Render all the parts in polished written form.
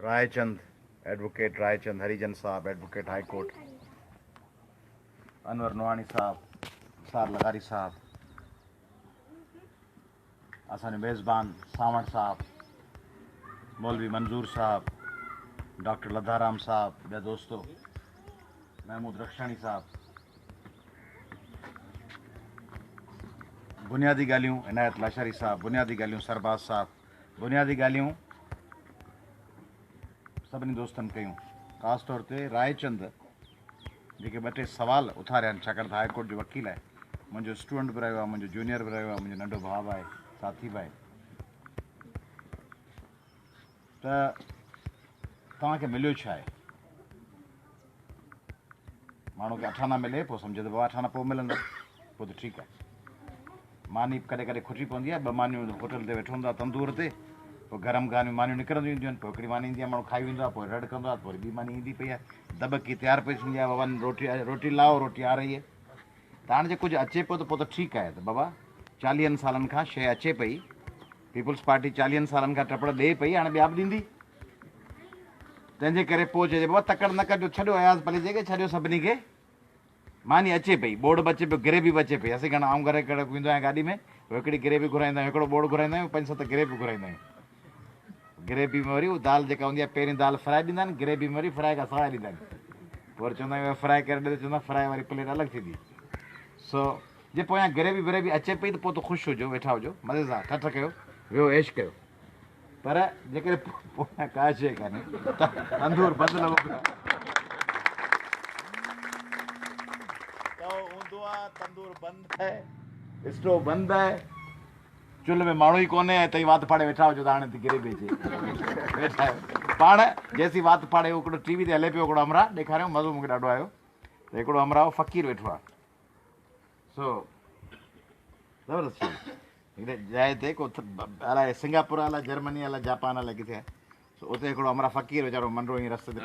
Raichand advocate Raichand हरिजन साहब advocate high court, अनवर नवानी साहब, सार लगारी साहब, असांजो मेज़बान सावण साहब, मौलवी मंजूर साहब, डॉक्टर लद्दाराम साहब, ॿिया दोस्तो महमूद रक्षाणी साहब, बुनियादी ॻाल्हियूं इनायत लाशारी साहब, बुनियादी ॻाल्हियूं सरबाज साहब, बुनियादी ॻाल्हियूं सभिनी दोस्तनि कयूं। ख़ासि तौर ते रायचंद जेके ॿ टे सुवाल उथारिया आहिनि, छाकाणि त हाईकोर्ट जो वकील आहे, मुंहिंजो स्टूडेंट बि रहियो आहे, मुंहिंजो जूनियर बि रहियो आहे, मुंहिंजो नंढो भाउ आहे, साथी बि आहे। त तव्हांखे मिलियो छा आहे? माण्हू खे अठाना मिले पोइ सम्झे त बाबा अठाना पोइ मिलंदा, पोइ त ठीकु आहे। मानी कॾहिं कॾहिं खुटी पवंदी आहे, ॿ मानियूं होटल ते वेठो हूंदो आहे तंदूर ते, पोइ गरम गानियूं मानियूं निकिरंदियूं ईंदियूं आहिनि, पोइ हिकिड़ी मानी ईंदी आहे, माण्हू खाई वेंदो आहे, पोइ रड़ कंदो आहे, पोइ वरी ॿी मानी ईंदी पई आहे, दॿकी तयारु पई थींदी आहे, बाबा रोटी रोटी लाओ, रोटी आ रही है। त हाणे जे कुझु अचे पियो त पोइ त ठीकु आहे, त बाबा 40 सालनि खां शइ अचे पई, पीपल्स पार्टी 40 सालनि खां टपड़ ॾे पई, हाणे ॿिया बि ॾींदी। तंहिंजे करे पोइ चइजे बाबा तकड़ि न कजो, छॾियो अयाज़ भले जेके छॾियो सभिनी खे, मानी अचे पई, बोर्ड बि अचे पियो, ग्रेवी बि अचे पई। असीं घणा आऊं घरे करे वेंदो आहियां गाॾी में, हिकिड़ी ग्रेवी घुराईंदा आहियूं, हिकिड़ो बोर्ड घुराईंदा आहियूं, 5-7 ग्रेवी घुराईंदा आहियूं। ग्रेवी में वरी उहा दाल जेका हूंदी आहे, पहिरीं दाल फ्राए ॾींदा आहिनि, ग्रेवी में वरी फ्राए खां सवाइ ॾींदा आहिनि, पोइ वरी चवंदा आहियूं फ्राए करे ॾे, चवंदा फ्राए वारी प्लेट अलॻि थींदी। सो जे पोयां ग्रेवी व्रेवी अचे पई त पोइ त ख़ुशि हुजो, वेठा हुजो, मज़े सां ठठ कयो, वियो ऐश कयो। पर जेकॾहिं पोयां का शइ कान्हे, तंदूर बंदि लॻो पियो हूंदो आहे, तंदूर बंदि आहे, स्टोव बंदि आहे, चुल्ह में माण्हू ई कोन्हे, तई वात फाड़े वेठा हुजो त हाणे ग्रेवी अचे वेठा आहियो पाण। जेसीं वात फाड़े हिकिड़ो टीवी ते हले पियो, हिकिड़ो हमरा ॾेखारियो, मज़ो मूंखे ॾाढो आयो, त हिकिड़ो हमरा हो फ़क़ीर वेठो आहे। सो ज़बरदस्त हिकिड़े जाइ ते को अलाए सिंगापुर अलाए जर्मनी अलाए जापान अलाए किथे आहे, सो उते हिकिड़ो हमरा फ़क़ीर वीचारो मंडो ईअं रस्ते ते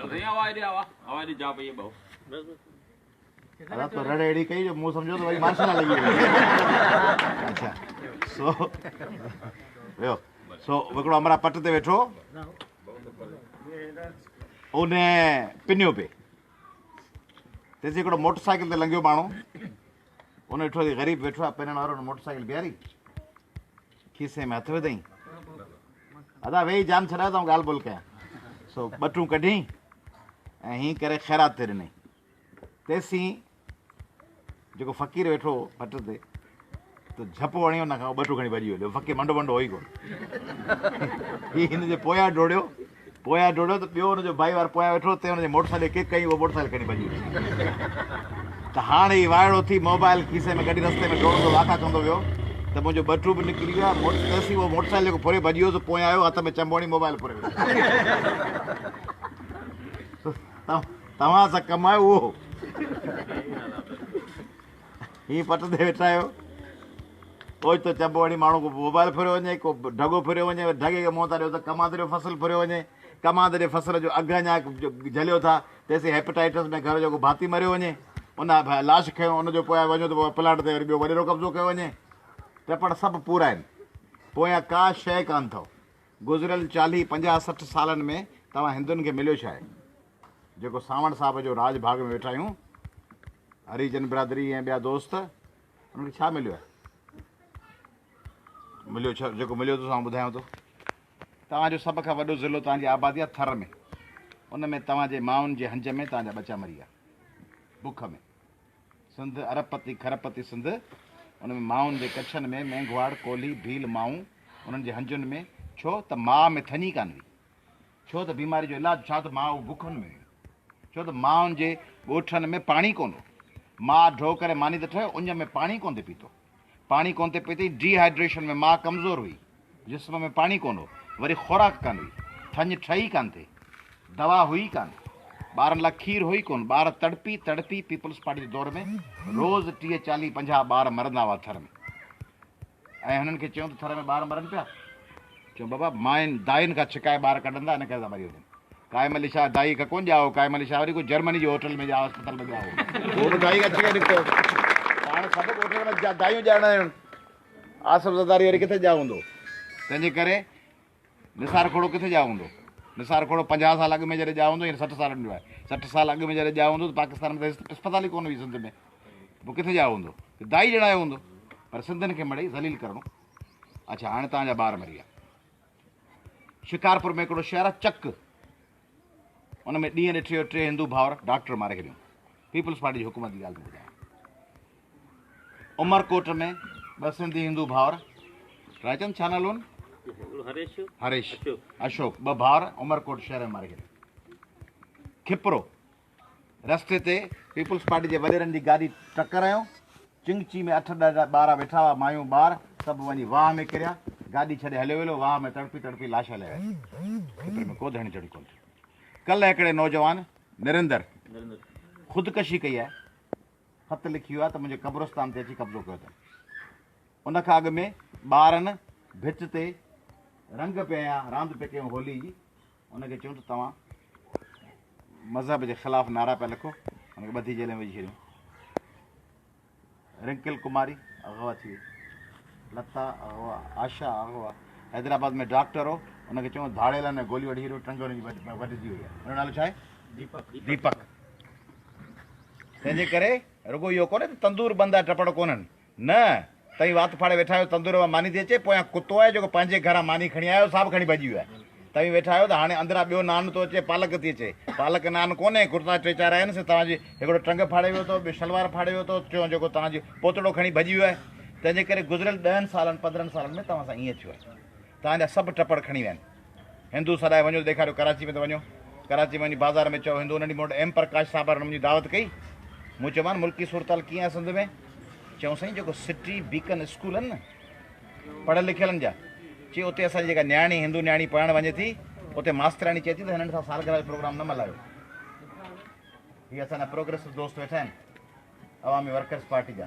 अला तो रड़ अहिड़ी कई जो मूं सम्झो त वरी मार्शल लॻी वई। अच्छा सो वियो, सो हिकिड़ो हमरा पट ते वेठो, उन पिनियो पे तेसीं हिकिड़ो मोटरसाइकिल ते लंघियो माण्हू, उन ॾिठो ग़रीब वेठो आहे पिनण वारो, मोटरसाइकिल बीहारी, खीसे में हथु विधई, अदा वेही जान छॾायो त ॻाल्हि ॿोल कयां। सो ॿटूं कढी ऐं हीअं करे ख़ैरात ते ॾिनई। तेसीं जेको फ़क़ीर वेठो पट ते, त झपो हणियो न खां ॿटूं खणी भॼी वियो, फ़क़ीर मंडो मंडो होई कोन। हीअ हिन जे पोयां डोड़ियो त ॿियो हुनजो भाई वारो पोयां वेठो, ते हुनजे मोटरसाइकिल किक कई, उहो मोटरसाइकिल खणी भॼी वियो। त हाणे ही वाइड़ो थी मोबाइल खीसे में कढी रस्ते में डोड़ंदो वाका कंदो वियो, त मुंहिंजो ॿटूं बि निकिरी विया, तेसीं उहो मोटरसाइकिल जेको फुरे भॼी वियो, त पोयां आयो हथ में चंबोणी मोबाइल फुरे वियो। तव्हां सां कमायो उहो, हीअं पट ते वेठा आहियो, ओचितो चंबो हणी माण्हू को मोबाइल फुरियो वञे, को ढगो फुरियो वञे, ढगे खे मुंहुं था ॾियो त कमांद जो फसल फुरियो वञे, कमांद जे फसल जो अघु अञा झलियो था, तेसीं हेपेटाइटिस में घर जो को भाती मरियो वञे, उन लाश खयो, उनजो पोयां वञो त पोइ प्लाट ते वरी ॿियो वॾेरो कब्ज़ो कयो वञे, टपड़ सभु पूरा आहिनि, पोयां का शइ कान अथव। गुज़िरियल 40-50-60 सालनि में तव्हां हिंदुनि खे मिलियो छा आहे? जेको सावण साहिब जो राज भाग में वेठा आहियूं, हरिजन बिरादरी ऐं ॿिया दोस्त, उनखे छा मिलियो आहे? मिलियो छा? जेको मिलियो थो ॿुधायांव थो, तव्हांजो सभ खां वॾो ज़िलो तव्हांजी आबादी आहे थर में, उन में तव्हांजे माउनि जे हंज में तव्हांजा बचा मरी विया बुख में। सिंध अरबपति खरबपति सिंध, उन में माउनि जे कच्छनि में मेंघवाड़ कोली भील माऊं, उन्हनि जे हंजुनि में, छो त माउ में थञी कान हुई, छो त बीमारी जो इलाजु छा त माउ बुखनि में, छो त माउनि जे ॻोठनि में पाणी कोन हो, माउ ढो करे मानी त ठहियो, उन में पाणी कोन थिए पीतो, पाणी कोन थिए पीती, डिहाइड्रेशन में माउ कमज़ोर हुई, जिस्म में पाणी कोन हो, वरी खुराक कान हुई, थञ ठही कान थिए, दवा हुई कान, ॿारनि लाइ खीर हुई कोन, ॿार तड़पी तड़पी पीपल्स पार्टी जे दौर में रोज़ 30-40-50 ॿार मरंदा हुआ थर में। ऐं हुननि खे चयूं त थर में ॿार मरनि पिया, चयूं बाबा मायुनि दायुनि खां छिकाए ॿार कढंदा, इन करे मरी वञनि। कायमली शाह दाई खां कोन ॼाओ, कायमली शाह वरी कोई जर्मनी जे होटल में ॼाओ, अस्पताल में ॼाओ, उहो बि दाई खां छिकाए निकितो। हाणे सभु होटल में दायूं ॼाणा आहिनि, आसिफ़ ज़रदारी वरी किथे ॼाओ हूंदो, तंहिंजे करे निसार खोड़ो किथे ॼाओ हूंदो, निसार खोड़ो 50 साल अॻु में जॾहिं ॼाओ हूंदो, हींअर 60 सालनि जो आहे, 60 साल अॻु में जॾहिं ॼाओ हूंदो त पाकिस्तान में त अस्पताल ई कोन हुई सिंध में, पोइ किथे ॼाओ हूंदो, दाई ॼणायो हूंदो, पर सिंधियुनि खे मिड़ई ज़लील करिणो। अच्छा, हाणे तव्हांजा ॿार मरी विया। शिकारपुर में हिकिड़ो शहर आहे चक, उन में ॾींहं ॾिठे 3 हिंदू भाउर डॉक्टर मारे छॾियूं। पीपल्स पार्टी जी हुकूमत जी ॻाल्हि थो ॿुधायां। उमरकोट में 2 सिंधी हिंदू भाउर, रायचंद छा नालो आहिनि? हरेश अशोक, 2 भाउर उमरकोट शहर में मारे छॾिया। खिपरो रस्ते ते पीपल्स पार्टी जे वॾेरनि जी गाॾी टकरायो, चिंगची में 8-10 ॿार वेठा हुआ, मायूं ॿार सभु वञी वाह में किरिया, गाॾी छॾे हलियो वेलो, वाह में तड़पी लाश हलिया विया। खिपरे में को धणी चढ़ी कोन थी। कल्ह हिकिड़े नौजवान निरिंदर ख़ुदकशी कई आहे, ख़त लिखी वियो आहे त मुंहिंजे कब्रस्तान ते अची कब्ज़ो कयो अथनि। उन खां अॻु में ॿारनि भित ते रंग पिया रांदि पिया कयूं होली जी, उनखे चयूं त तव्हां मज़हब जे ख़िलाफ़ु नारा पिया लिखो, हुनखे 2 जेल में विझी छॾियूं। रिंकल कुमारी अगवा थी वई, लता अगवा, आशा अगवा। हैदराबाद में डॉक्टर हो, हुनखे चयूं धाड़ेल ने गोली वठी छॾियो, टंग हुनजी वढिजी वई आहे। हुनजो नालो छा आहे? दीपक। तंहिंजे करे रुगो इहो कोन्हे त तंदूर बंदि आहे टपड़ कोन्हनि, न, तव्हीं वात फाड़े वेठा आहियो, तंदूर मां मानी थी अचे, पोयां कुतो आहे जेको पंहिंजे घरां मानी खणी आयो, साहु खणी भॼी वियो आहे। तव्हीं वेठा आहियो त हाणे अंदरां ॿियो नान थो अचे, पालक थी अचे, पालक नान कोन्हे, कुर्ता 3-4 आहिनि से तव्हांजी हिकिड़ो टंग फाड़े वियो अथव, ॿियो शलवार फाड़े वियो अथव, टियों जेको तव्हांजो पोतड़ो खणी भॼी वियो आहे। तंहिंजे करे गुज़िरियल 10 सालनि 15 सालनि में तव्हां सां ईअं थियो आहे। तव्हांजा सभु टपड़ खणी विया आहिनि। हिंदू सदाए वञो ॾेखारियो, कराची में त वञो, कराची में वञी बाज़ार में चओ हिंदू, उन ॾींहुं मूं वटि प्रकाश साहब मुंहिंजी दावत कई, मूं चयोमांनि मुल्की सूरताल कीअं आहे सिंध में? चऊं साईं जेको सिटी बीकन स्कूल आहिनि न पढ़ियल लिखियलनि जा, चई उते असांजी जेका न्याणी हिंदू न्याणी पढ़णु वञे थी, उते मास्तराणी चए थी त हिननि सां सालगिरह जो प्रोग्राम न मल्हायो। हीअ असांजा प्रोग्रेसिव दोस्त वेठा आहिनि अवामी वर्कर्स पार्टी जा,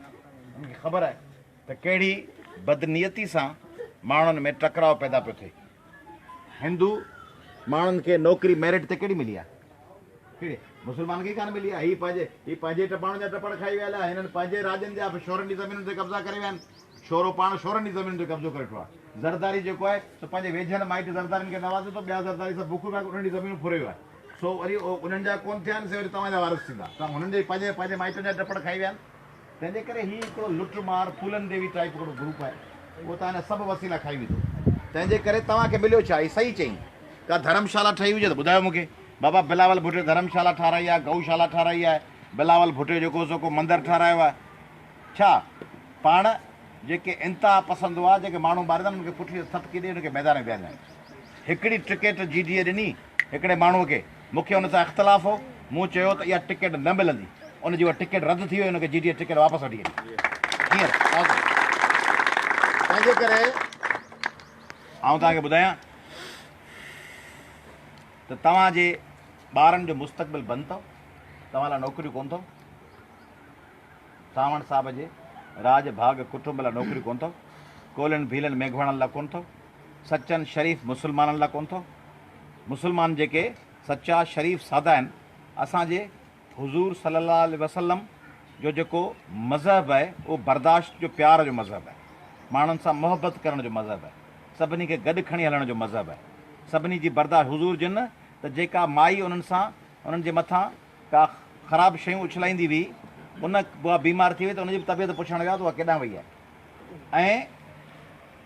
उनखे ख़बर आहे त कहिड़ी बदनीयती सां माण्हुनि में टकराव पैदा पियो थिए। हिंदू माण्हुनि खे नौकिरी मेरिट ते कहिड़ी मिली आहे? कहिड़ी? मुस्लमान खे कान मिली आहे। हीअ पंहिंजे टपाणनि जा टपड़ खाई विया, हिननि पंहिंजे राज्यनि जा शोरनि जी ज़मीनुनि ते कब्ज़ा करे विया आहिनि। शोरो पाण शोरनि जी ज़मीनुनि ते कब्ज़ो करे वेठो आहे। ज़रदारी जेको आहे सो पंहिंजे वेझनि माइट ज़रदारियुनि खे नवाज़े थो, ॿिया ज़रदारी सभु बुख में उन्हनि जी ज़मीनूं फुरे वियो आहे। सो वरी उन्हनि जा कोन थिया आहिनि, से वरी तव्हांजा वारस थींदा, तव्हां हुननि जे पंहिंजे माइटनि जा टपड़ खाई विया आहिनि। तंहिंजे करे हीअ हिकिड़ो लुट मार फूलन देवी टाइप हिकिड़ो ग्रुप आहे, उहो तव्हांजा सभु वसीला खाई वेंदो। तंहिंजे करे तव्हांखे मिलियो छा? हीअ सही चई, का धर्मशाला ठही हुजे त ॿुधायो मूंखे। बाबा बिलावल भुटे धर्मशाला ठाराई आहे, गऊशाला ठाराई आहे, बिलावल भुटे जेको सो मंदरु ठारायो आहे। छा पाण जेके इंतिहा पसंदि हुआ, जेके माण्हू ॿारनि हुनखे पुठी थपकी ॾे, हुनखे मैदान में विहारींदा आहिनि। हिकिड़ी टिकट GDA ॾिनी हिकिड़े माण्हूअ खे, मूंखे हुन सां इख़्तिलाफ़ हो, मूं चयो त इहा टिकट न मिलंदी, उनजी उहा टिकट रद्द थी वई, हुनखे GDA टिकट वापसि वठी वई। हींअर तंहिंजे करे आउं तव्हांखे ॿुधायां त तव्हांजे ॿारनि जो मुस्तक़बिल बंदि अथव, तव्हां लाइ नौकरियूं कोन अथव। सावण साहिब जे राज भाग कुटुंब लाइ नौकरियूं कोन अथव, कोलनि भीलनि मेघवाणनि लाइ कोन अथव, सचनि शरीफ़ मुस्लमाननि लाइ कोन अथव। मुस्लमान जेके सचा शरीफ़ सादा आहिनि, असांजे हुज़ूर सल्लल्लाहु अलैहि वसल्लम जो जेको मज़हब आहे उहो बर्दाश्त जो प्यार जो मज़हब आहे, माण्हुनि सां मोहबत करण जो मज़हब आहे, सभिनी खे गॾु खणी हलण जो मज़हब आहे। सभिनी जी बर्दाश्त हुज़ूर जिन त जेका माई उन्हनि सां उन्हनि जे मथां का ख़राबु शयूं उछलाईंदी हुई, उहा बीमार थी वई त उनजी तबियत पुछणु विया त उहा केॾांहुं वई आहे। ऐं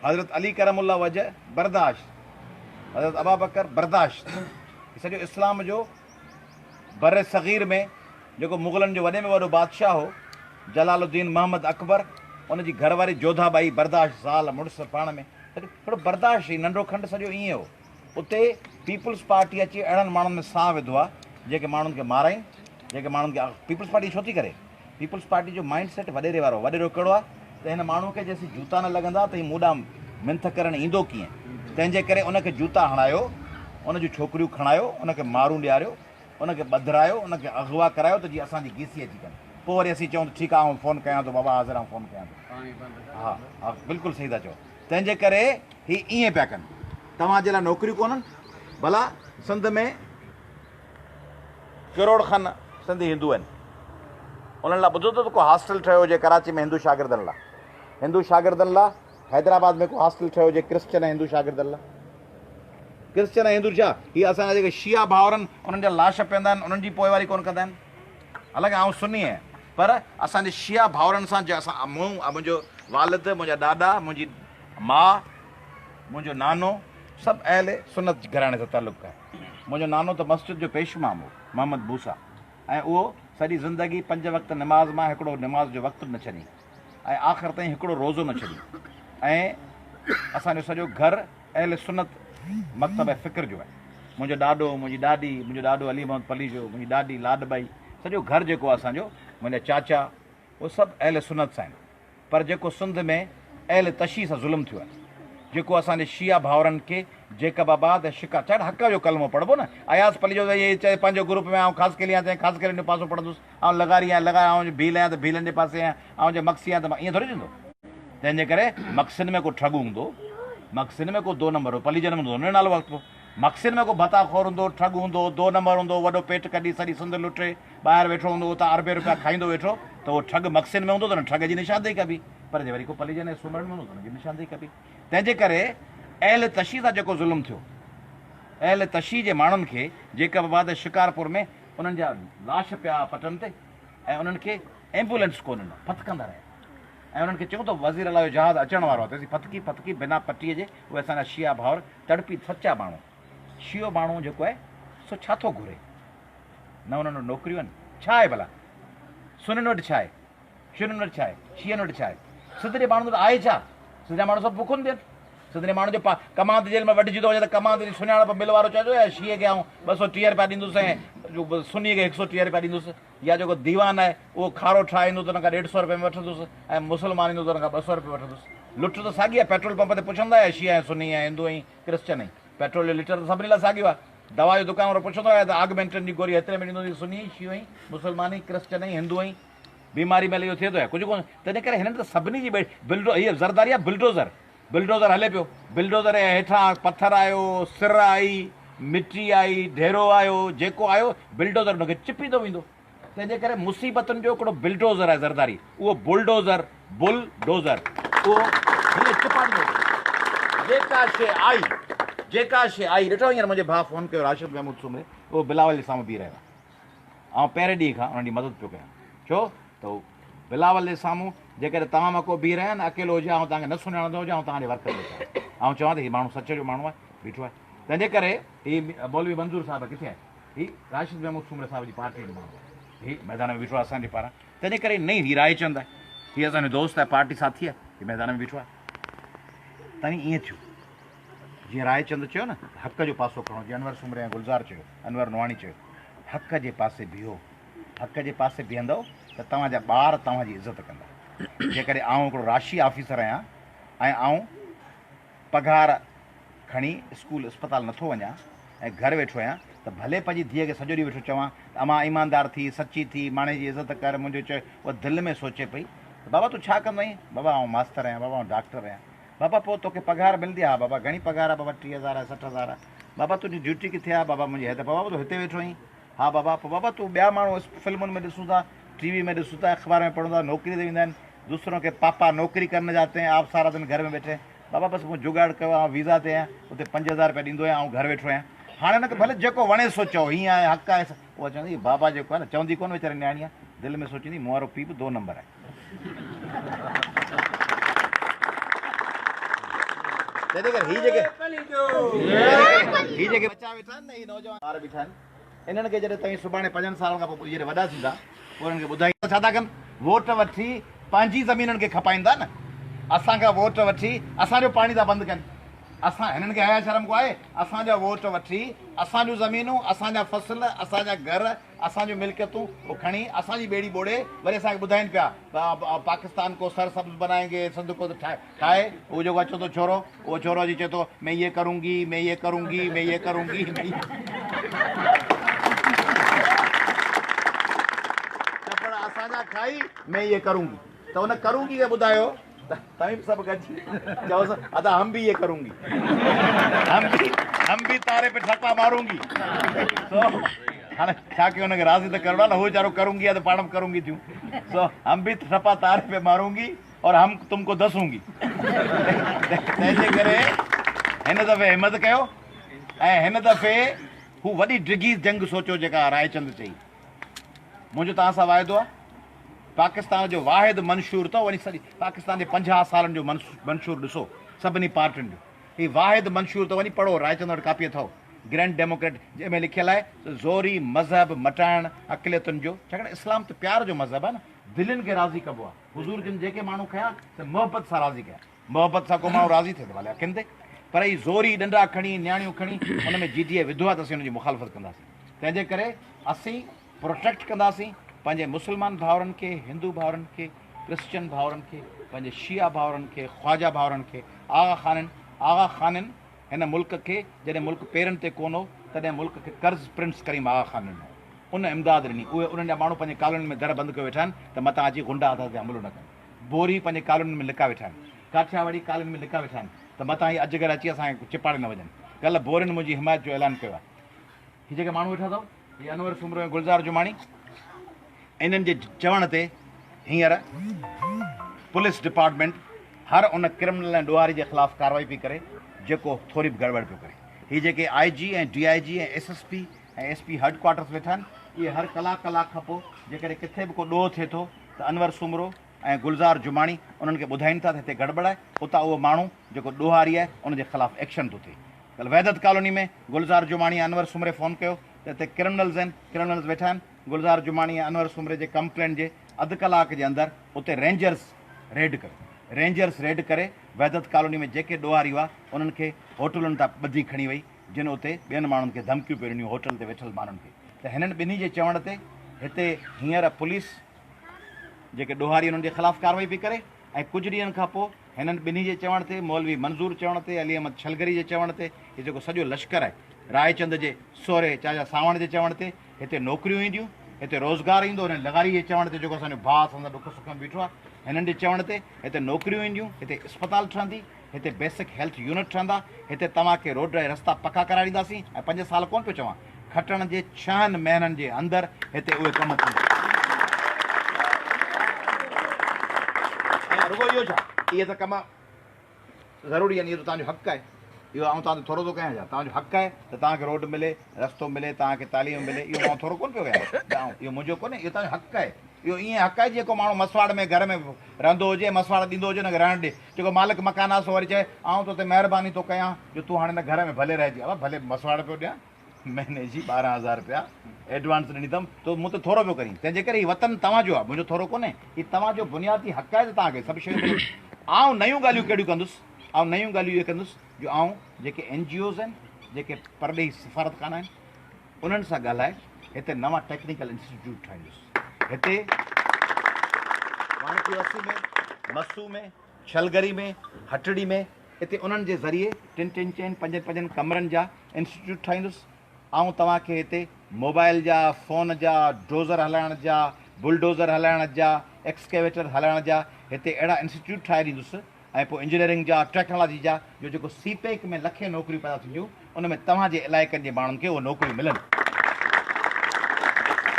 हज़रत अली करमुल्लाह वजह बर्दाश्त, हज़रत अबा बकर बर्दाश्त। सॼो इस्लाम जो बर सग़ीर में जेको मुग़लनि जो वॾे में वॾो बादशाह हो जलालुद्दीन मोहम्मद अकबर, उनजी घरवारी जोधाबाई बर्दाश्त, ज़ाल मुड़ुस पाण में थोरो बर्दाश्त ई नंढो खंडु सॼो ईअं हो। उते पीपल्स पार्टी अची अहिड़नि माण्हुनि में साह विधो आहे जेके माण्हुनि खे माराइनि, जेके माण्हुनि खे पीपल्स पार्टी छो थी करे? पीपल्स पार्टी जो माइंड सेट वॾेरे वारो, वॾेरो कहिड़ो आहे त हिन माण्हू खे जेसीं जूता न लॻंदा त हीउ मूंॾां मिंथ करणु ईंदो कीअं। तंहिंजे करे उनखे जूता हणायो, उन जूं छोकिरियूं खणायो, उनखे मारूं ॾियारियो, उनखे ॿधरायो, उनखे अगवा करायो त जीअं असांजी गीसी अची कनि। पोइ वरी असीं चऊं त ठीकु आहे, आउं फ़ोन कयां थो, बाबा हाज़िर आउं फ़ोन कयां थो। हा हा बिल्कुलु सही था चओ। तंहिंजे करे हीअ ईअं पिया कनि। तव्हांजे लाइ नौकरियूं कोन्हनि। भला सिंध में करोड़ खनि सिंधी हिंदू आहिनि, उन्हनि लाइ ॿुधो त को हॉस्टल ठहियो हुजे कराची में हिंदू शागिर्दनि लाइ, हिंदू शागिर्दनि लाइ। हैदराबाद में को हॉस्टल ठहियो हुजे क्रिश्चन हिंदू शागिर्दनि लाइ। क्रिश्चियन ऐं हिंदू छा हीअ असांजा जेके शिया भाउर आहिनि उन्हनि जा लाश पीअंदा आहिनि उन्हनि जी पोइवारी कोन कंदा आहिनि। हालांकि आउं सुन्नी आहियां पर असांजे शिया भाउरनि सां जे असां मुंहिंजो वालिद, मुंहिंजा ॾाॾा, मुंहिंजी माउ, मुंहिंजो नानो सभु अहले सुन्नत घराणे सां तालुक़ु आहे। मुंहिंजो नानो त मस्जिद जो पेशमाम हो, मोहम्मद बूसा, ऐं उहो सॼी ज़िंदगी 5 वक़्त निमाज़ मां हिकिड़ो निमाज़ जो वक़्तु न छॾी ऐं आख़िर ताईं हिकिड़ो रोज़ो न छॾी। ऐं असांजो सॼो घरु अहले सुन्नत मकतब फ़िक्र जो आहे। मुंहिंजो ॾाॾो, मुंहिंजी ॾाॾी, मुंहिंजो ॾाॾो अली मोहम्मद पली जो, मुंहिंजी ॾाॾी लाडबाई, सॼो घरु जेको आहे असांजो, मुंहिंजा चाचा, उहे सभु अहले सुन्नत सां आहिनि। पर जेको सिंध में अहले तशी सां ज़ुल्म थियो आहे, जेको असांजे शिया भाउरनि खे जेकबाबाद ऐं शिका चढ़ हक़ जो कलमो पढ़बो न, अयाज़ पली जो इहे चए पंहिंजो ग्रुप में आउं ख़ासि केली आहियां, ख़ासि करे पासो पढ़ंदुसि, ऐं लगारी आहियां लॻाए, ऐं भील आहियां त भीलनि जे पासे आहियां, ऐं जे मक्सी आहियां त मां ईअं थोरी थींदो। तंहिंजे करे मक़सिद में को ठग हूंदो, मक़सिद में को 2 नंबर हो, पली जनम हूंदो हुन जो नालो वक़्तु हो। मक़सिद में को भताखोर हूंदो, ठग हूंदो, 2 नंबर हूंदो, वॾो पेट कढी सॼी सिंध लुटे ॿाहिरि वेठो हूंदो, त अरबे रुपया खाईंदो वेठो, त उहो ठग मक़सिद में हूंदो त न ठग जी निशानदेही कबी। पर जे वरी को पली जन ऐं सुम्हण में हूंदो त हुनजी निशानदेही कबी। तंहिंजे करे अहले तशी सां जेको ज़ुल्म थियो, अहले तशी जे माण्हुनि खे जेकबाबाद शिकारपुर में उन्हनि जा लाश पिया पटनि ते ऐं उन्हनि खे एम्बुलेंस कोन ॾिनो, फतकंदा रहिया ऐं उन्हनि खे चऊं त वज़ीर अला जो जहाज़ अचण वारो आहे, तेसीं फतकी फतकी बिना पटीअ जे उहे असांजा शिया भाउर तड़पी सचा माण्हू। शियो माण्हू जेको आहे सो छा थो घुरे, न उन्हनि वटि नौकिरियूं आहिनि, छा आहे भला सुनियुनि वटि छा आहे, शियुनि वटि छा आहे, शियनि वटि छा आहे, सिधरे माण्हू वटि आहे छा? सिधे माण्हू सभु बुखुनि थियनि। सिधरे माण्हू जो कमांद जेल में वढिजी थो वञे त कमांद जी सुञाणप बिल वारो चइजो या शीअ खे आऊं 230 रुपया ॾींदुसि ऐं सुनीअ खे 130 रुपया ॾींदुसि, या जेको दीवान आहे उहो खारो ठाहे ईंदो त हुन खां 150 रुपये में वठंदुसि ऐं मुस्लमान ईंदो त हुन खां 200 रुपये वठंदुसि। लुट त साॻी आहे, पेट्रोल पंप ते पुछंदा आहे शिया ऐं सुनी ऐं हिंदू ऐं क्रिश्चन ऐं पेट्रोल जो लीटर त सभिनी लाइ साॻियो आहे। दवा जो दुकान वारो पुछंदो आहे त आगमेंटन जी गोरी हेतिरे में ॾींदो, सुनी शियो ऐं मुस्लमान ऐं क्रिश्चन ऐं हिंदू ऐं बीमारी महिल इहो थिए थो, कुझु कोन्हे। तंहिंजे करे हिननि त सभिनी जी हीअ ज़रदारी आहे, बिल्डोज़र हले पियो, बिल्डोज़र जे हेठां पथर आयो, सिर आई, मिटी आई, ढेरो आयो, जेको आयो बिल्डोज़र हुनखे चिपींदो वेंदो। तंहिंजे करे मुसीबतुनि जो हिकिड़ो बिल्डोज़र आहे ज़रदारी, उहो बुलडोज़र उहो हिन चिपाड़ींदो। जेका शइ आई ॾिठो हींअर मुंहिंजे भाउ फ़ोन कयो राशिद महमूद सुमरे, उहो बिलावल जे साम्हूं बीह रहियो आहे। ऐं पहिरें ॾींहं खां उन्हनि जी मदद पियो कयां, छो त उहो बिलावल जे साम्हूं जेकॾहिं तव्हां मां को बीह रहिया आहिनि, अकेलो हुजे, ऐं तव्हांखे न सुञाणंदो हुजे, ऐं तव्हांजे वर्क ते ऐं चवां त हीउ माण्हू सच जो माण्हू आहे, बीठो आहे। तंहिंजे करे हीउ मौलवी मंज़ूर साहिबु किथे आहे, हीउ राशिद महमूद सुमरे साहिब जी पार्टी जो माण्हू आहे, हीउ मैदान में बीठो आहे असांजे पारां। तंहिंजे करे नहीं हीउ रायचंद आहे, हीउ असांजो दोस्त आहे, पार्टी साथी आहे, हीउ मैदान में बीठो आहे। तव्हां ईअं थियो जीअं रायचंद चयो न, हक़ जो पासो खणो, जीअं अनवर सुमरे ऐं गुलज़ार चयो, अनवर नवाणी चयो, हक़ जे पासे बीहो, हक़ जे पासे बीहंदव त तव्हांजा ॿार तव्हांजी इज़त कंदा। जेकॾहिं आउं हिकिड़ो राशि ऑफिसर आहियां ऐं आउं पघार खणी स्कूल अस्पताल नथो वञा ऐं घरु वेठो आहियां, त भले पंहिंजी धीअ खे सॼो ॾींहुं वेठो चवां त अमां ईमानदार थी, सची थी, माणे जी इज़त कर, मुंहिंजो चयो, उहा दिलि में सोचे पई त बाबा तूं छा कंदो आहीं? बाबा आउं मास्तर आहियां, बाबा आउं डॉक्टर आहियां। बाबा पोइ तोखे पघार मिलंदी आहे? बाबा घणी पघार आहे? बाबा 30,000 आहे, 60,000 आहे। बाबा तुंहिंजी ड्यूटी किथे आहे? बाबा मुंहिंजी हेठि। बाबा तूं हिते वेठो आहीं? हा बाबा। पोइ बाबा तूं ॿिया माण्हू फिल्मुनि में ॾिसूं था, टीवी में ॾिसूं था, अख़बार में पढ़ूं था, नौकिरी ते वेंदा आहिनि, दूसरों के पापा नौकरी करने जाते हैं, आप सारा दिन घर में बैठे। बाबा बसि मूं जुगाड़ कयो आहे, वीज़ा ते आहियां, उते 5,000 रुपया ॾींदो आहियां, ऐं घरु वेठो आहियां। हाणे न त भले जेको वणे सो चओ, हीअं आहे, हक़ आहे, उहा चवंदी बाबा जेको आहे न, चवंदी कोन वीचारी न्याणी आहे, दिलि में सोचींदी मूं वारो पीउ बि 2 नंबर आहे। हीअ जेके बचा वेठा आहिनि न, हीअ नौजवान ॿार बीठा आहिनि, इन्हनि खे जॾहिं ताईं सुभाणे 5 सालनि खां पोइ जॾहिं वॾा थींदा, पोइ उन्हनि खे ॿुधाईंदा छा था कनि, वोट वठी पंहिंजी ज़मीनुनि खे खपाईंदा न, असांखां वोट वठी असांजो पाणी था बंदि कनि। असां हिननि खे हया शर्म को आहे? असांजा वोट वठी असांजूं ज़मीनूं, असांजा फसल, असांजा घर, असांजूं मिल्कियतूं उहो खणी असांजी ॿेड़ी ॿोड़े वरी असांखे ॿुधाइनि पिया पाकिस्तान को सरसब्ज़ बनाएंगे, सिंध को ठाहे। उहो जेको अचे थो छोरो, उहो छोरो अची चए थो मैं ये करूंगी, मैं ये करूंगी, मैं ये करूंगी, कपिड़ा असांजा खाई मैं ये करूंगी। त हुन करूंगी खे ॿुधायो तव्हीं बि सभु गॾिजी चओसि अदा हम भी ये करूंगी, हम भी तारे पे ठका मारूंगी। तो हाणे छा कयूं, हुनखे राज़ी त करिणो आहे न, हू वीचारो करूंगी आहे त पाण बि करूंगी थियूं। सो हम भी ठपा तारे पे मारूंगी और हम तुमको दसूंगी। तंहिंजे करे हिन दफ़े हिमत कयो ऐं हिन दफ़े हू वॾी डिघी जंग सोचियो जेका रायचंद चई। मुंहिंजो तव्हां सां वाइदो आहे, पाकिस्तान जो वाहिद मंशूर अथव, वञी सॼी पाकिस्तान जे 50 सालनि जो मंशूर ॾिसो सभिनी पार्टियुनि जो, हीउ वाहिद मंशूर अथव, वञी पढ़ो, रायचंद वटि कापी अथव, ग्रैंड डेमोक्रेट, जंहिंमें लिखियलु आहे ज़ोरी मज़हब मटाइण अक़लियतुनि जो, छाकाणि इस्लाम त प्यार जो मज़हब आहे न, दिलनि खे राज़ी कबो आहे। हुज़ूर जिन जेके माण्हू खया त मुहबत सां राज़ी कया, मुहबत सां को माण्हू राज़ी थिए त भले अखियुनि ते, पर हीउ ज़ोरी ॾंडा खणी नियाणियूं खणी हुन में जीजीए विधो आहे त असीं हुनजी मुखालफ़त कंदासीं। तंहिंजे करे असीं प्रोटेक्ट कंदासीं पंहिंजे मुस्लमान भाउरनि खे, हिंदू भाउरनि खे, क्रिश्चन भाउरनि खे, पंहिंजे शिया भाउरनि खे, ख़्वाजा भाउरनि खे, आगा ख़ाननि हिन मुल्क खे जॾहिं मुल्क पेरनि ते कोन हो तॾहिं मुल्क खे कर्ज़ प्रिंस करीम आगा ख़ान ॾिनो, उन इमदाद ॾिनी। उहे उन्हनि जा माण्हू पंहिंजे कॉलोनी में दर बंदि कयो वेठा आहिनि त मथां अची गुंडा अदा ते हमलो न कनि। बोरी पंहिंजे कॉलोनी में लिका वेठा आहिनि, काठियावाड़ी कॉलोनी में लिका वेठा आहिनि त मथां ही अजगर अची असांखे चिपाड़े न वञनि। कल्ह बोरियुनि मुंहिंजी हिमायत जो ऐलान कयो आहे। हीअ जेके माण्हू वेठा अथव, हीअ अनवर सुमरो ऐं गुलज़ार जुमाणी, इन्हनि जे चवण ते हींअर पुलिस डिपार्टमेंट हर उन क्रिमिनल ऐं ॾोहारी जे ख़िलाफ़ु कार्रवाई पई करे जेको थोरी बि गड़बड़ पियो करे। हीअ जेके IG ऐं DIG ऐं SSP ऐं SP हेडक्वार्टर्स वेठा आहिनि, इहे हर कलाक खां पोइ जेकॾहिं किथे बि को ॾोह थिए थो त अनवर सुमरो ऐं गुलज़ार जुमाणी उन्हनि खे ॿुधाइनि था त हिते गड़बड़ आहे, उतां उहो माण्हू जेको ॾोहारी आहे उनजे ख़िलाफ़ु एक्शन थो थिए। कल्ह वहदत कॉलोनी में गुलज़ार जुमाणी ऐं अनवर सुमरे फ़ोन कयो त हिते क्रिमिनल्स आहिनि, क्रिमिनल्स वेठा आहिनि। गुलज़ार जुमाणी ऐं अनवर सुमरे जे कंप्लेंट जे अधु कलाक जे अंदरि उते रेंजर्स रेड करे वहदत कॉलोनी में जेके ॾोहारी हुआ उन्हनि खे होटलुनि तां ॿधी खणी वई, जिन उते ॿियनि माण्हुनि खे धमकियूं पियूं ॾिनियूं होटल ते वेठल माण्हुनि खे। त हिननि ॿिन्ही जे चवण ते हिते हींअर पुलिस जेके ॾोहारी उन्हनि जे ख़िलाफ़ु कार्रवाई पई करे, ऐं कुझु ॾींहंनि खां पोइ हिननि ॿिन्ही जे चवण ते, मौलवी मंज़ूर चवण ते, अली अहमद छलगरी जे चवण ते, हीउ जेको सॼो लश्कर आहे रायचंद जे सोरे चाचा सावण जे चवण ते हिते नौकरियूं ईंदियूं, हिते रोज़गार ईंदो। हिन लॻारी जे चवण ते जेको असांजो भाउ असां सां ॾुख सुख में बीठो आहे, हिननि जे चवण ते हिते नौकरियूं ईंदियूं, हिते अस्पताल ठहंदी, हिते बेसिक हेल्थ यूनिट ठहंदा, हिते तव्हांखे रोड ऐं रस्ता पका कराए ॾींदासीं। ऐं 5 साल कोन पियो चवां, खटण जे 6 महीननि जे अंदरि हिते उहे कम थींदा। ऐं रुगो इहो छा, इहे त कम ज़रूरी आहिनि, इहो त तव्हांजो हक़ु आहे, इहो आउं तव्हांजो थोरो थो कयां छा, तव्हांजो हक़ु आहे त तव्हांखे रोड मिले, रस्तो मिले, तव्हांखे तालीम मिले, इहो मां थोरो कोन पियो कयां, इहो मुंहिंजो कोन्हे, इहो तव्हांजो हक़ु आहे। इहो ईअं हक़ु आहे जेको माण्हू मसवाड़ में घर में रहंदो हुजे, मसवाड़ ॾींदो हुजे, हुनखे रहणु ॾे, जेको मालिक मकान आहे सो वरी चए आउं तोते महिरबानी थो कयां जो तूं हाणे हिन घर में भले रहिजी। भले मसवाड़ पियो ॾियां, महीने जी 12,000 रुपया एडवांस ॾिनी अथमि, तो मूं त थोरो पियो करीं। तंहिंजे करे हीउ वतन तव्हांजो आहे, मुंहिंजो थोरो कोन्हे, हीउ तव्हांजो बुनियादी हक़ु आहे त तव्हांखे सभु शयूं मिलनि। आउं नयूं ॻाल्हियूं कहिड़ियूं कंदुसि, ऐं नयूं ॻाल्हियूं इहे कंदुसि जो आउं जेके NGOs आहिनि, जेके परॾेही सफ़ारतखाना आहिनि, उन्हनि सां ॻाल्हाए हिते नवां टेक्निकल इंस्टीट्यूट ठाहींदुसि। हिते वाराणसी में, मस्सू में, छलगरी में, हटड़ी में, हिते उन्हनि जे ज़रिए 3-3, 5-5 कमरनि जा इंस्टीट्यूट ठाहींदुसि। ऐं तव्हांखे हिते मोबाइल जा, फ़ोन जा, डोज़र हलाइण जा, बुलडोज़र हलाइण जा, एक्सकेवेटर हलाइण जा हिते अहिड़ा इंस्टीट्यूट ठाहे ॾींदुसि। ऐं पोइ इंजीनियरिंग जा, टेक्नोलॉजी जा, जो जेको CPEC में लखे नौकरियूं पैदा थींदियूं, उन में तव्हांजे इलाइक़नि जे माण्हुनि खे उहे नौकरियूं मिलनि।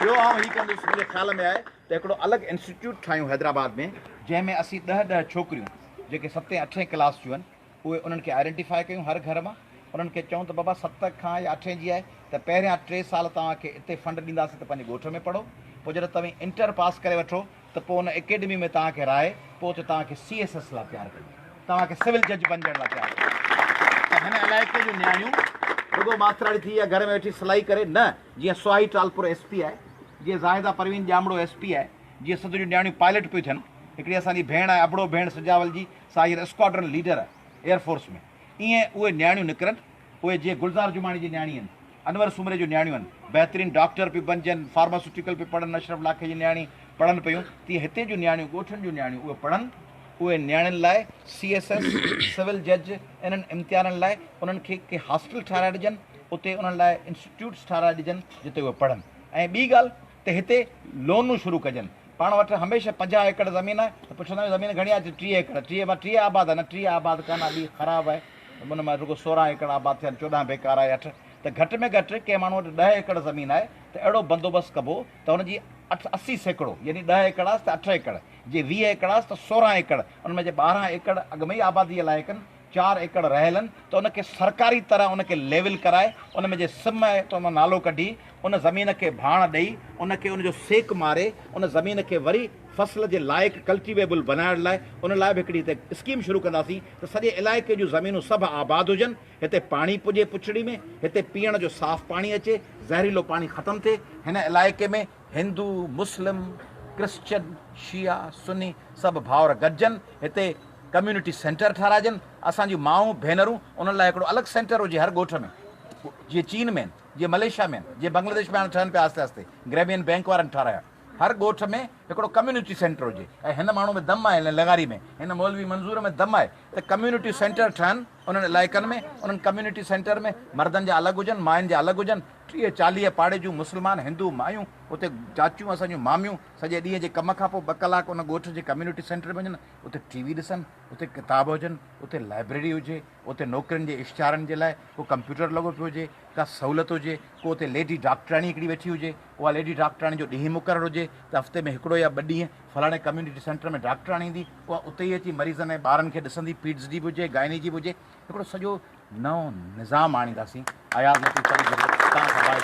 ॿियो आउं हीउ कंदुसि, मुंहिंजे ख़्याल में आहे त हिकिड़ो अलॻि इंस्टीट्यूट ठाहियूं हैदराबाद में, जंहिंमें असीं 10 छोकिरियूं जेके 7-8 क्लास जूं आहिनि, उहे उन्हनि खे आइडेंटिफाई कयूं हर घर मां, उन्हनि खे चऊं त बाबा 7 खां या 8 जी आहे त पहिरियां 3 साल तव्हांखे हिते फंड ॾींदासीं त पंहिंजे ॻोठ में पढ़ो, पोइ जॾहिं तव्हां इंटर पास करे वठो त पोइ उन एकेडमी में तव्हांखे राहे, पोइ उते तव्हांखे CSS लाइ तयारु कयूं, तव्हांखे सिविल जज बणजण लाइ तयारु कयूं। त हिन इलाइक़े जूं नियाणियूं रुगो मास्तराणी थी या घर में वेठी सिलाई करे न, जीअं सुहाई टालपुर SP आहे, जीअं ज़ाहिदा परवीन जामड़ो SP आहे, जीअं सत जूं नियाणियूं पायलट पियूं थियनि, हिकिड़ी असांजी भेण आहे अबड़ो भेण सजावल जी, सा हींअर स्क्वाड्रन लीडर आहे एयरफोर्स में, ईअं उहे नियाणियूं निकिरनि, उहे जीअं गुलज़ार जुमाणी जी नियाणी आहिनि, अनवर सुमरे जूं नियाणियूं आहिनि, बहितरीनु डॉक्टर पियूं बणजनि, फार्मास्यूटिकल पियूं पढ़नि, अशरफ लाखे जी नियाणी पढ़नि पियूं, तीअं हिते जूं नियाणियूं, ॻोठनि जूं नियाणियूं उहे पढ़नि, उहे नियाणियुनि लाइ CSS सिविल जज इन्हनि इम्तिहाननि लाइ उन्हनि खे के हॉस्टल ठाराए ॾिजनि, उते उन्हनि लाइ इंस्टीट्यूट्स ठाराए ॾिजनि जिते उहे पढ़नि। ऐं ॿी ॻाल्हि त हिते लोनूं शुरू कजनि। पाण वटि हमेशह 50 एकड़ ज़मीन आहे त पुछंदा आहियूं ज़मीन घणी आहे, 30 एकड़, 30 आबाद आहे, न 30 आबाद कान आहे, ॿी ख़राबु आहे, उन मां रुगो 16 एकड़ आबाद थिया, 14 बेकार आहे, 8, त घटि में घटि कंहिं माण्हू वटि 10 एकड़ ज़मीन आहे त अहिड़ो बंदोबस्तु कबो त हुनजी 80 सैकड़ो, यानी 10 एकड़ आहे त 8 एकड़, जे 20 एकड़ आहे त 16 एकड़, उन में जे 12 एकड़ अॻु में ई आबादीअ लाइक़नि, 4 एकड़ रहियल आहिनि त उनखे सरकारी तरह उनखे लेवल कराए उन में जे सिम आहे त उन नालो कढी उन ज़मीन खे भाण ॾेई उनखे उनजो सेक मारे उन ज़मीन खे वरी फसल जे लाइक़ु कल्टिवेबल बनाइण लाइ उन लाइ बि हिकिड़ी हिते स्कीम शुरू कंदासीं त सॼे इलाइक़े जूं ज़मीनूं सभु आबाद हुजनि, हिते पाणी पुॼे पुछड़ी में, हिते पीअण जो साफ़ु पाणी अचे, ज़हरीलो पाणी ख़तमु थिए। हिन इलाइक़े में हिंदू, मुस्लिम, क्रिश्चन, शिया, सुन्नी सभु भाउर गॾिजनि, हिते कम्यूनिटी सेंटर ठाराइजनि। असांजूं माऊं भेनरूं उन्हनि लाइ हिकिड़ो अलॻि सेंटर हुजे हर ॻोठ में, जीअं चीन में आहिनि, जीअं मलेशिया में आहिनि, जीअं बांग्लादेश में हाणे ठहनि पिया आस्ते आस्ते, ग्रामीण बैंक वारनि ठाराया। हर ॻोठ में हिकिड़ो कम्यूनिटी सेंटर हुजे। ऐं हिन माण्हू में दम आहे, हिन लगारी में, हिन मौलवी मंज़ूर में दम आहे त कम्यूनिटी सेंटर ठहनि उन्हनि इलाइक़नि में। उन्हनि कम्यूनिटी सेंटर में मर्दनि जा अलॻि हुजनि, मायुनि जा अलॻि हुजनि। 30-40 पाड़े जूं मुस्लमान, हिंदू मायूं, उते चाचियूं, असांजूं मामियूं सॼे ॾींहं जे कम खां पोइ 2 कलाक उन ॻोठ जे कम्यूनिटी सेंटर में वञनि, उते टीवी ॾिसनि, उते किताब हुजनि, उते लाइब्रेरी हुजे, उते नौकिरियुनि जे इश्तिहारनि जे लाइ को कंप्यूटर लॻो पियो हुजे, का सहूलियत हुजे, को उते लेडी डॉक्टराणी हिकिड़ी वेठी हुजे, उहा लेडी डॉक्टराणी जो ॾींहुं मुक़ररु हुजे त हफ़्ते में 1 या 2 ॾींहं फलाणे कम्यूनिटी सेंटर में डॉक्टराणी ईंदी, उहा उते ई अची मरीज़नि ऐं ॿारनि खे ॾिसंदी, पीड्स जी बि हुजे, गाइनी जी बि हुजे। हिकिड़ो सॼो नओं निज़ाम आणींदासीं। आयाज़ तव्हां